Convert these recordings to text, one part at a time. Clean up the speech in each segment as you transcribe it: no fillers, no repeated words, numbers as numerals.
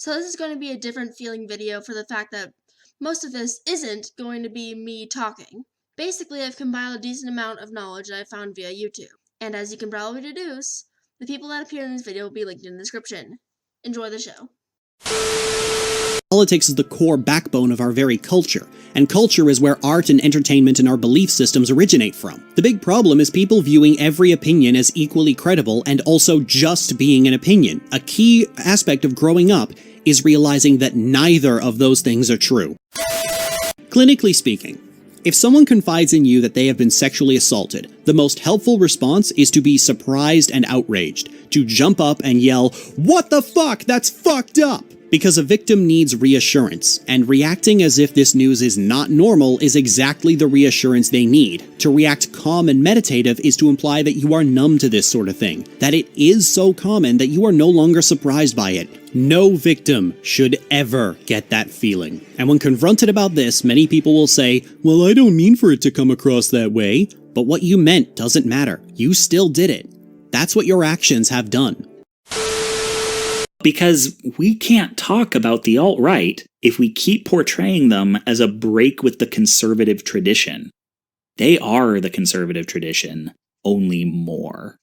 So this is going to be a different feeling video for the fact that most of this isn't going to be me talking. Basically, I've compiled a decent amount of knowledge that I found via YouTube. And as you can probably deduce, the people that appear in this video will be linked in the description. Enjoy the show. Politics is the core backbone of our very culture, and culture is where art and entertainment and our belief systems originate from. The big problem is people viewing every opinion as equally credible and also just being an opinion. A key aspect of growing up is realizing that neither of those things are true. Clinically speaking, if someone confides in you that they have been sexually assaulted, the most helpful response is to be surprised and outraged, to jump up and yell, "What the fuck? That's fucked up!" Because a victim needs reassurance, and reacting as if this news is not normal is exactly the reassurance they need. To react calm and meditative is to imply that you are numb to this sort of thing, that it is so common that you are no longer surprised by it. No victim should ever get that feeling. And when confronted about this, many people will say, "Well, I don't mean for it to come across that way." But what you meant doesn't matter. You still did it. That's what your actions have done. Because we can't talk about the alt-right if we keep portraying them as a break with the conservative tradition. They are the conservative tradition, only more.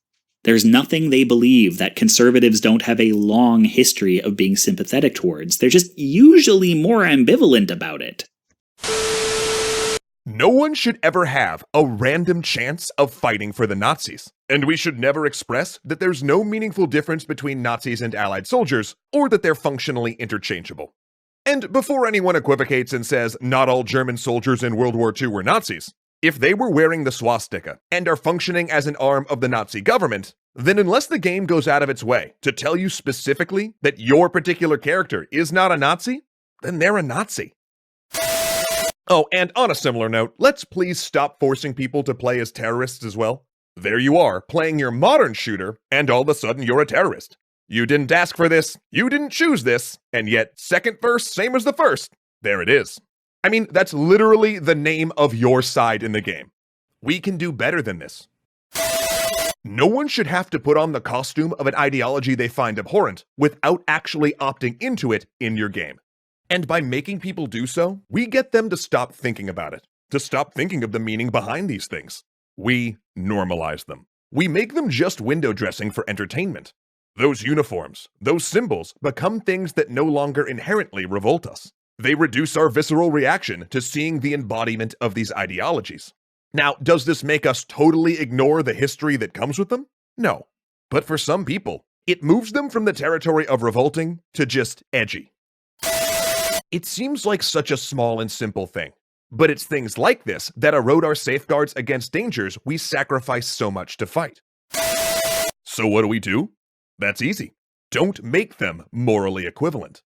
There's nothing they believe that conservatives don't have a long history of being sympathetic towards. They're just usually more ambivalent about it. No one should ever have a random chance of fighting for the Nazis, and we should never express that there's no meaningful difference between Nazis and Allied soldiers, or that they're functionally interchangeable. And before anyone equivocates and says not all German soldiers in World War II were Nazis, if they were wearing the swastika and are functioning as an arm of the Nazi government, then unless the game goes out of its way to tell you specifically that your particular character is not a Nazi, then they're a Nazi. Oh, and on a similar note, let's please stop forcing people to play as terrorists as well. There you are, playing your modern shooter, and all of a sudden you're a terrorist. You didn't ask for this, you didn't choose this, and yet second verse, same as the first. There it is. I mean, that's literally the name of your side in the game. We can do better than this. No one should have to put on the costume of an ideology they find abhorrent without actually opting into it in your game. And by making people do so, we get them to stop thinking about it, to stop thinking of the meaning behind these things. We normalize them. We make them just window dressing for entertainment. Those uniforms, those symbols, become things that no longer inherently revolt us. They reduce our visceral reaction to seeing the embodiment of these ideologies. Now, does this make us totally ignore the history that comes with them? No. But for some people, it moves them from the territory of revolting to just edgy. It seems like such a small and simple thing, but it's things like this that erode our safeguards against dangers we sacrifice so much to fight. So what do? That's easy. Don't make them morally equivalent.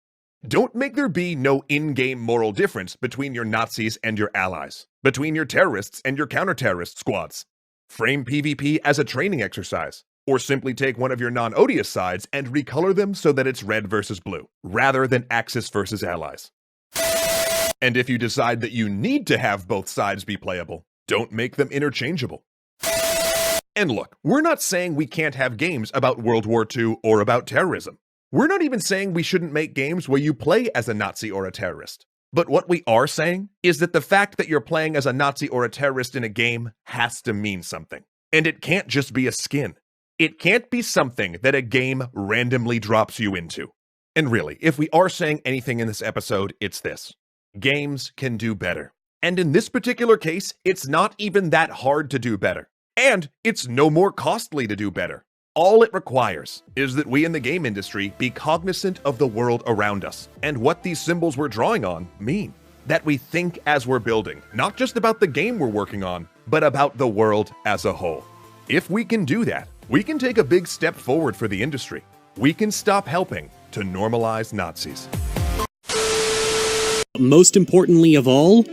Don't make there be no in-game moral difference between your Nazis and your allies, between your terrorists and your counter-terrorist squads. Frame PvP as a training exercise, or simply take one of your non-odious sides and recolor them so that it's red versus blue, rather than Axis versus allies. And if you decide that you need to have both sides be playable, don't make them interchangeable. And look, we're not saying we can't have games about World War II or about terrorism. We're not even saying we shouldn't make games where you play as a Nazi or a terrorist. But what we are saying is that the fact that you're playing as a Nazi or a terrorist in a game has to mean something. And it can't just be a skin. It can't be something that a game randomly drops you into. And really, if we are saying anything in this episode, it's this. Games can do better. And in this particular case, it's not even that hard to do better. And it's no more costly to do better. All it requires is that we in the game industry be cognizant of the world around us and what these symbols we're drawing on mean. That we think as we're building, not just about the game we're working on, but about the world as a whole. If we can do that, we can take a big step forward for the industry. We can stop helping to normalize Nazis. Most importantly of all,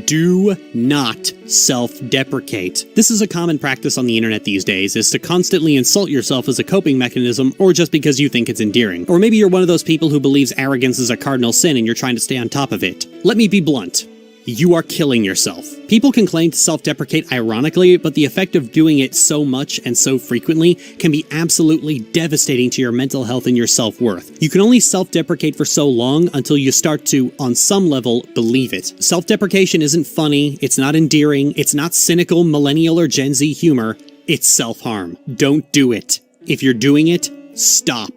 do not self-deprecate. This is a common practice on the internet these days, is to constantly insult yourself as a coping mechanism, or just because you think it's endearing. Or maybe you're one of those people who believes arrogance is a cardinal sin and you're trying to stay on top of it. Let me be blunt. you are killing yourself. People can claim to self-deprecate ironically, but the effect of doing it so much and so frequently can be absolutely devastating to your mental health and your self-worth. You can only self-deprecate for so long until you start to, on some level, believe it. Self-deprecation isn't funny, it's not endearing, it's not cynical millennial or Gen Z humor, it's self-harm. Don't do it. If you're doing it, stop.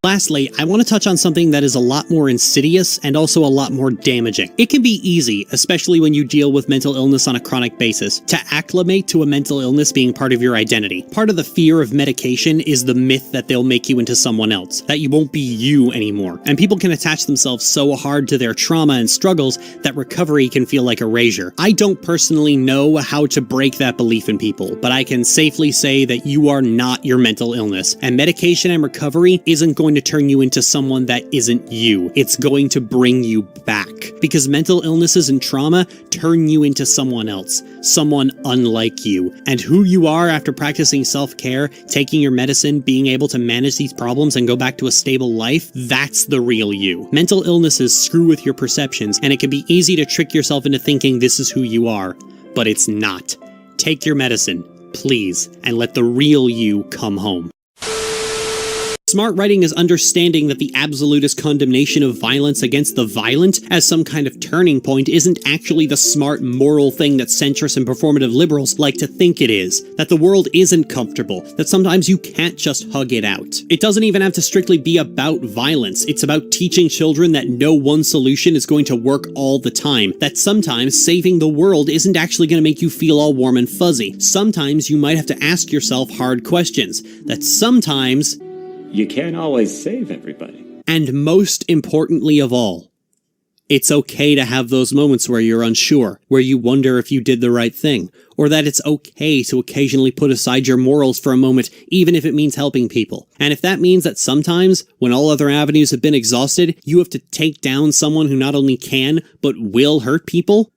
Lastly, I want to touch on something that is a lot more insidious and also a lot more damaging. It can be easy, especially when you deal with mental illness on a chronic basis, to acclimate to a mental illness being part of your identity. Part of the fear of medication is the myth that they'll make you into someone else, that you won't be you anymore. And people can attach themselves so hard to their trauma and struggles that recovery can feel like erasure. I don't personally know how to break that belief in people, but I can safely say that you are not your mental illness, and medication and recovery isn't going to turn you into someone that isn't you. It's going to bring you back. Because mental illnesses and trauma turn you into someone else, someone unlike you. And who you are after practicing self-care, taking your medicine, being able to manage these problems and go back to a stable life, that's the real you. Mental illnesses screw with your perceptions, and it can be easy to trick yourself into thinking this is who you are. But it's not. Take your medicine, please, and let the real you come home. Smart writing is understanding that the absolutist condemnation of violence against the violent as some kind of turning point isn't actually the smart moral thing that centrist and performative liberals like to think it is. That the world isn't comfortable, that sometimes you can't just hug it out. It doesn't even have to strictly be about violence, it's about teaching children that no one solution is going to work all the time. That sometimes saving the world isn't actually going to make you feel all warm and fuzzy. Sometimes you might have to ask yourself hard questions. That sometimes you can't always save everybody. And most importantly of all, it's okay to have those moments where you're unsure, where you wonder if you did the right thing, or that it's okay to occasionally put aside your morals for a moment, even if it means helping people. And if that means that sometimes, when all other avenues have been exhausted, you have to take down someone who not only can, but will hurt people,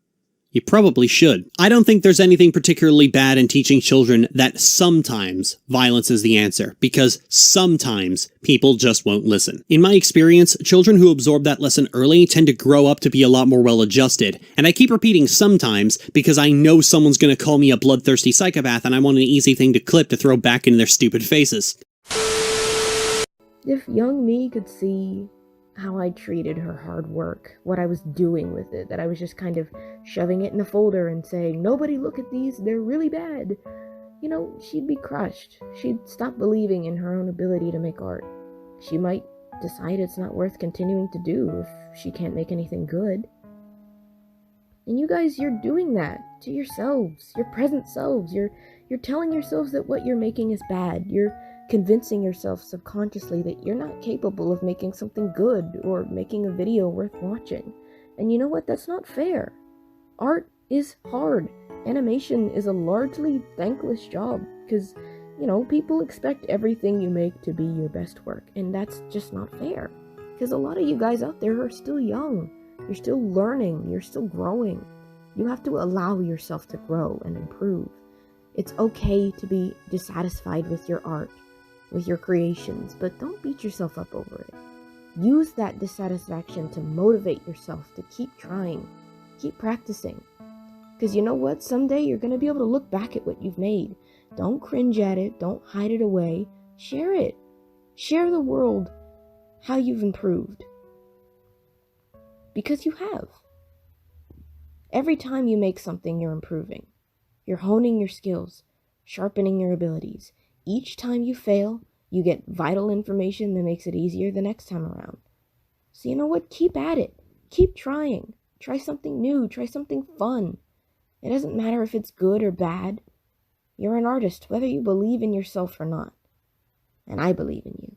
you probably should. I don't think there's anything particularly bad in teaching children that sometimes violence is the answer, because sometimes people just won't listen. In my experience, children who absorb that lesson early tend to grow up to be a lot more well-adjusted. And I keep repeating sometimes because I know someone's gonna call me a bloodthirsty psychopath and I want an easy thing to clip to throw back into their stupid faces. If young me could see how I treated her hard work, what I was doing with it, that I was just kind of shoving it in a folder and saying, nobody look at these, they're really bad, you know, she'd be crushed. She'd stop believing in her own ability to make art. She might decide it's not worth continuing to do if she can't make anything good. And you guys, you're doing that to yourselves, your present selves. You're telling yourselves that what you're making is bad. You're convincing yourself subconsciously that you're not capable of making something good or making a video worth watching. And you know what? That's not fair. Art is hard. Animation is a largely thankless job because, you know, people expect everything you make to be your best work, and that's just not fair. Because a lot of you guys out there are still young. You're still learning. You're still growing. You have to allow yourself to grow and improve. It's okay to be dissatisfied with your art, with your creations, but don't beat yourself up over it. Use that dissatisfaction to motivate yourself to keep trying, keep practicing. Because you know what? Someday you're going to be able to look back at what you've made. Don't cringe at it. Don't hide it away. Share it. Share the world how you've improved. Because you have. Every time you make something, you're improving. You're honing your skills, sharpening your abilities. Each time you fail, you get vital information that makes it easier the next time around. So you know what? Keep at it. Keep trying. Try something new. Try something fun. It doesn't matter if it's good or bad. You're an artist, whether you believe in yourself or not. And I believe in you.